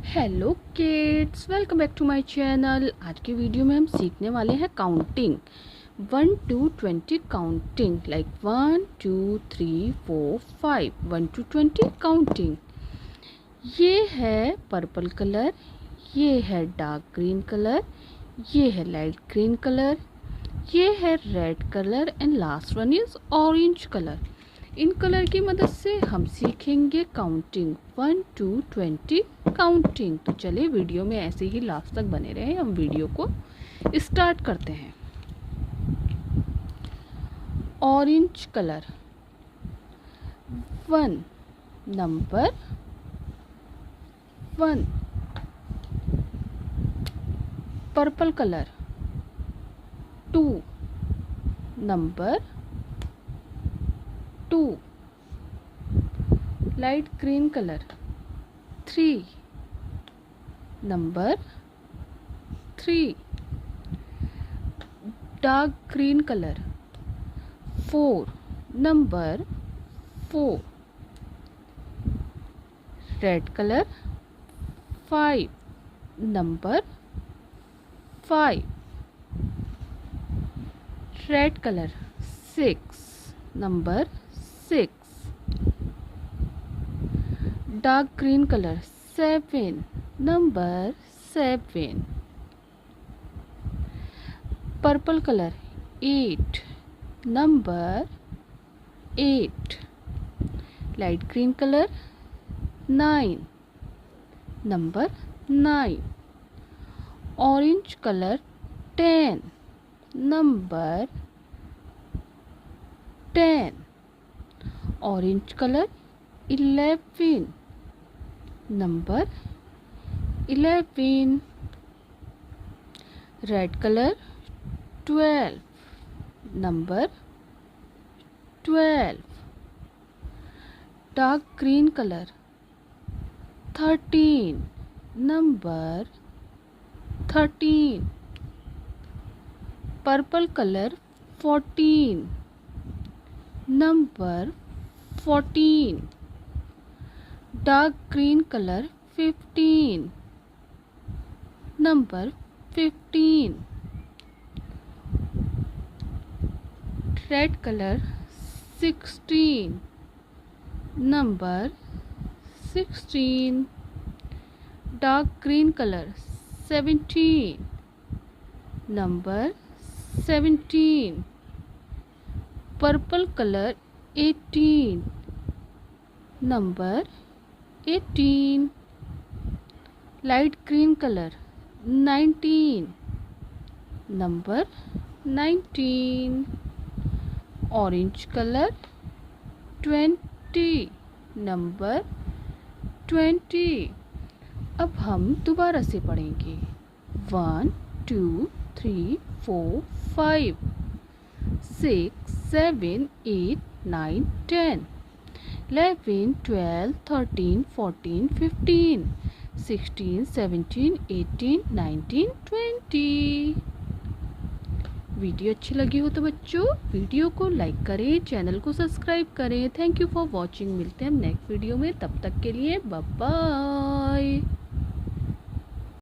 Hello kids, welcome back to my channel. आज की video में हम सीखने वाले हैं counting 1 to 20 counting, like 1 2 3 4 5 1 to 20 counting. ये है पर्पल कलर, ये है डार्क ग्रीन कलर, ये है लाइट ग्रीन कलर, ये है red colour and last one is orange colour. In colour की मदद से हम सीखेंगे काउंटिंग 1 to 20 काउंटिंग। तो चलिए वीडियो में ऐसे ही लास्ट तक बने रहे, हम वीडियो को स्टार्ट करते हैं। Orange colour 1, number 1। Purple colour 2, number 2। Light green colour 3, number 3। Dark green colour 4, number 4। Red colour 5, number 5। Red colour 6, number 6। Dark green colour 7, number 7। Purple colour 8, number 8। Light green colour 9, number 9। Orange colour 10, number 10। Orange colour 11, number 11। Red colour 12, number 12। Dark green colour 13, number 13। Purple colour 14, number 14। Dark green colour 15, number 15। Red colour 16, number 16। Dark green colour 17, number 17। Purple colour 18, number 18। Light green colour 19, number 19। Orange colour 20, number 20। अब हम दोबारा से पढ़ेंगे 1 2 3 4 5 6 7 8 9 10 11 12 13 14 15 16 17 18 19 20। Video अच्छी लगी हो तो बच्चों वीडियो को लाइक करें, चैनल को सब्सक्राइब करें। Thank you for watching. मिलते हैं हम नेक्स्ट वीडियो में, तब तक के लिए बाय बाय।